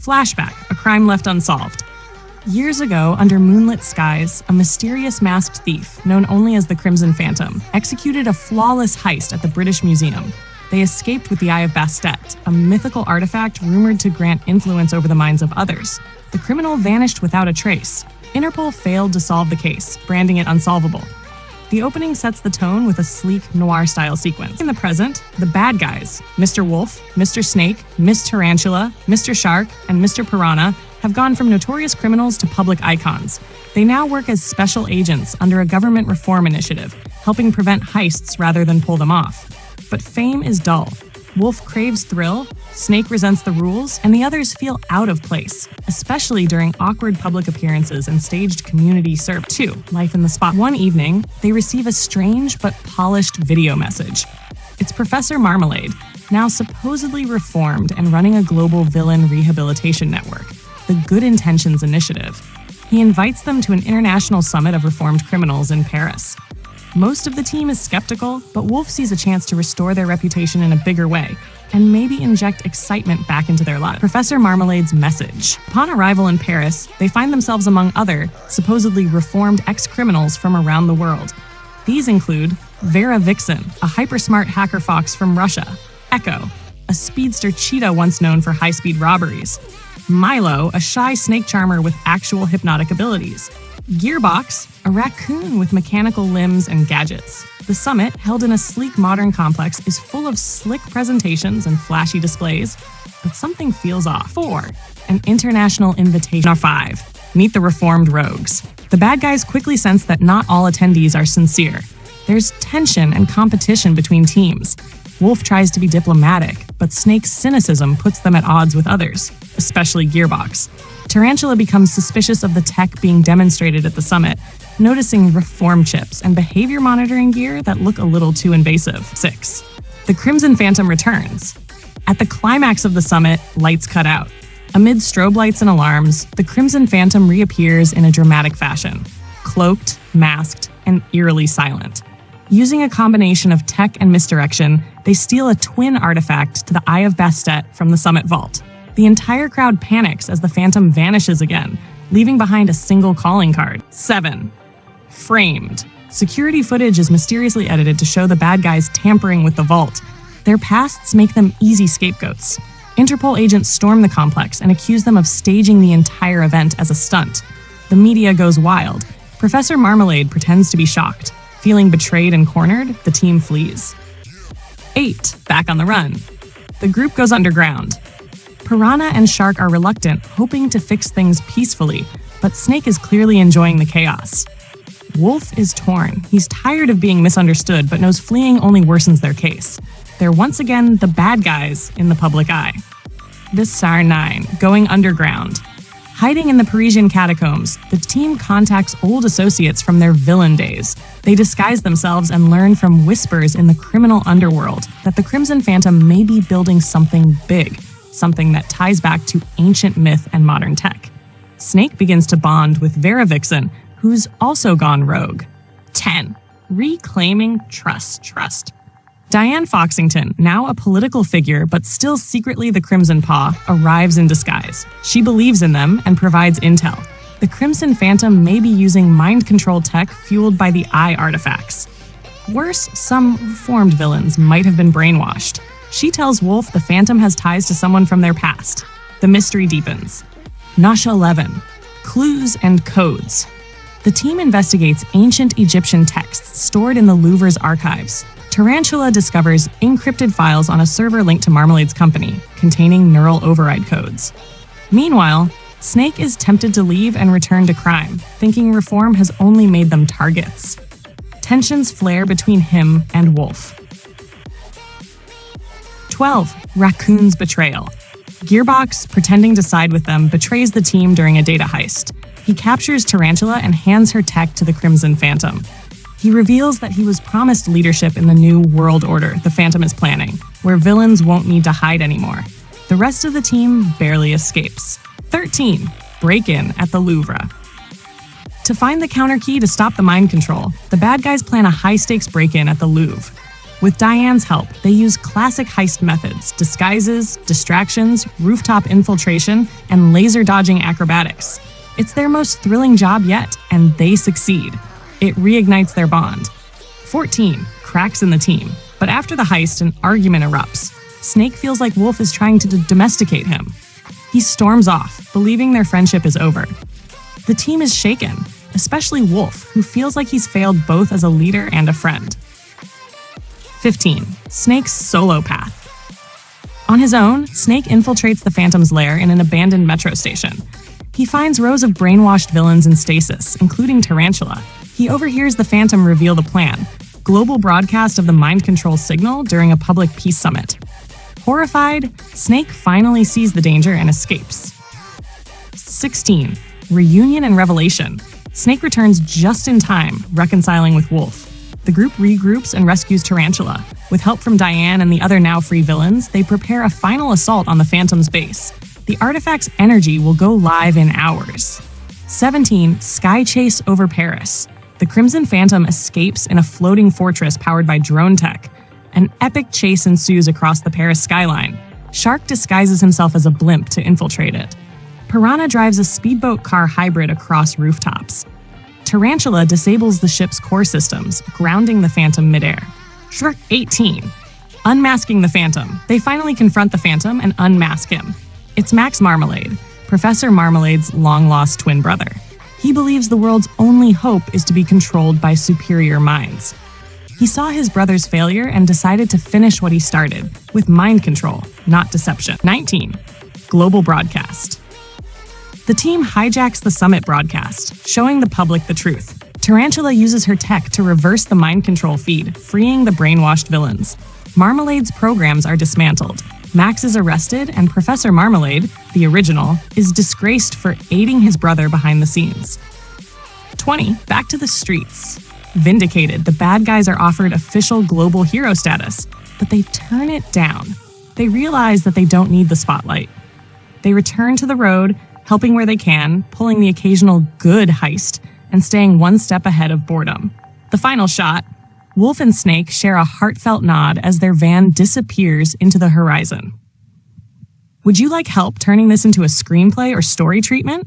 Flashback, a crime left unsolved. Years ago, under moonlit skies, a mysterious masked thief, known only as the Crimson Phantom, executed a flawless heist at the British Museum. They escaped with the Eye of Bastet, a mythical artifact rumored to grant influence over the minds of others. The criminal vanished without a trace. Interpol failed to solve the case, branding it unsolvable. The opening sets the tone with a sleek, noir-style sequence. In the present, the bad guys, Mr. Wolf, Mr. Snake, Miss Tarantula, Mr. Shark, and Mr. Piranha, have gone from notorious criminals to public icons. They now work as special agents under a government reform initiative, helping prevent heists rather than pull them off. But fame is dull. Wolf craves thrill, Snake resents the rules, and the others feel out of place, especially during awkward public appearances and staged community service. 2. Life in the Spot. One evening, they receive a strange but polished video message. It's Professor Marmalade, now supposedly reformed and running a global villain rehabilitation network, the Good Intentions Initiative. He invites them to an international summit of reformed criminals in Paris. Most of the team is skeptical, but Wolf sees a chance to restore their reputation in a bigger way, and maybe inject excitement back into their lives. Professor Marmalade's message. Upon arrival in Paris, they find themselves among other, supposedly reformed ex-criminals from around the world. These include Vera Vixen, a hypersmart hacker fox from Russia, Echo, a speedster cheetah once known for high-speed robberies, Milo, a shy snake charmer with actual hypnotic abilities, Gearbox, a raccoon with mechanical limbs and gadgets. The summit, held in a sleek modern complex, is full of slick presentations and flashy displays, but something feels off. 4. An international invitation. 5. Meet the reformed rogues. The bad guys quickly sense that not all attendees are sincere. There's tension and competition between teams. Wolf tries to be diplomatic, but Snake's cynicism puts them at odds with others, especially Gearbox. Tarantula becomes suspicious of the tech being demonstrated at the summit, noticing reform chips and behavior monitoring gear that look a little too invasive. 6. The Crimson Phantom returns. At the climax of the summit, lights cut out. Amid strobe lights and alarms, the Crimson Phantom reappears in a dramatic fashion, cloaked, masked, and eerily silent. Using a combination of tech and misdirection, they steal a twin artifact to the Eye of Bastet from the summit vault. The entire crowd panics as the Phantom vanishes again, leaving behind a single calling card. 7. Framed. Security footage is mysteriously edited to show the bad guys tampering with the vault. Their pasts make them easy scapegoats. Interpol agents storm the complex and accuse them of staging the entire event as a stunt. The media goes wild. Professor Marmalade pretends to be shocked. Feeling betrayed and cornered, the team flees. 8. Back on the run. The group goes underground. Piranha and Shark are reluctant, hoping to fix things peacefully, but Snake is clearly enjoying the chaos. Wolf is torn. He's tired of being misunderstood, but knows fleeing only worsens their case. They're once again the bad guys in the public eye. This SAR 9, going underground. Hiding in the Parisian catacombs, the team contacts old associates from their villain days. They disguise themselves and learn from whispers in the criminal underworld that the Crimson Phantom may be building something big, something that ties back to ancient myth and modern tech. Snake begins to bond with Vera Vixen, who's also gone rogue. 10. Reclaiming trust. Diane Foxington, now a political figure but still secretly the Crimson Paw, arrives in disguise. She believes in them and provides intel. The Crimson Phantom may be using mind control tech fueled by the Eye artifacts. Worse, some reformed villains might have been brainwashed. She tells Wolf the Phantom has ties to someone from their past. The mystery deepens. Nasha 11. Clues and codes. The team investigates ancient Egyptian texts stored in the Louvre's archives. Tarantula discovers encrypted files on a server linked to Marmalade's company, containing neural override codes. Meanwhile, Snake is tempted to leave and return to crime, thinking reform has only made them targets. Tensions flare between him and Wolf. 12. Raccoon's betrayal. Gearbox, pretending to side with them, betrays the team during a data heist. He captures Tarantula and hands her tech to the Crimson Phantom. He reveals that he was promised leadership in the new world order the Phantom is planning, where villains won't need to hide anymore. The rest of the team barely escapes. 13. Break-in at the Louvre. To find the counter key to stop the mind control, the bad guys plan a high-stakes break-in at the Louvre. With Diane's help, they use classic heist methods, disguises, distractions, rooftop infiltration, and laser-dodging acrobatics. It's their most thrilling job yet, and they succeed. It reignites their bond. 14. Cracks in the team. But after the heist, an argument erupts. Snake feels like Wolf is trying to domesticate him. He storms off, believing their friendship is over. The team is shaken, especially Wolf, who feels like he's failed both as a leader and a friend. 15. Snake's solo path. On his own, Snake infiltrates the Phantom's lair in an abandoned metro station. He finds rows of brainwashed villains in stasis, including Tarantula. He overhears the Phantom reveal the plan: global broadcast of the mind control signal during a public peace summit. Horrified, Snake finally sees the danger and escapes. 16. Reunion and revelation. Snake returns just in time, reconciling with Wolf. The group regroups and rescues Tarantula. With help from Diane and the other now-free villains, they prepare a final assault on the Phantom's base. The artifact's energy will go live in hours. 17. Sky chase over Paris. The Crimson Phantom escapes in a floating fortress powered by drone tech. An epic chase ensues across the Paris skyline. Shark disguises himself as a blimp to infiltrate it. Piranha drives a speedboat car hybrid across rooftops. Tarantula disables the ship's core systems, grounding the Phantom midair. 18. Unmasking the Phantom. They finally confront the Phantom and unmask him. It's Max Marmalade, Professor Marmalade's long-lost twin brother. He believes the world's only hope is to be controlled by superior minds. He saw his brother's failure and decided to finish what he started, with mind control, not deception. 19. Global broadcast. The team hijacks the summit broadcast, showing the public the truth. Tarantula uses her tech to reverse the mind control feed, freeing the brainwashed villains. Marmalade's programs are dismantled. Max is arrested, and Professor Marmalade, the original, is disgraced for aiding his brother behind the scenes. 20. Back to the streets. Vindicated, the bad guys are offered official global hero status, but they turn it down. They realize that they don't need the spotlight. They return to the road, helping where they can, pulling the occasional good heist, and staying one step ahead of boredom. The final shot: Wolf and Snake share a heartfelt nod as their van disappears into the horizon. Would you like help turning this into a screenplay or story treatment?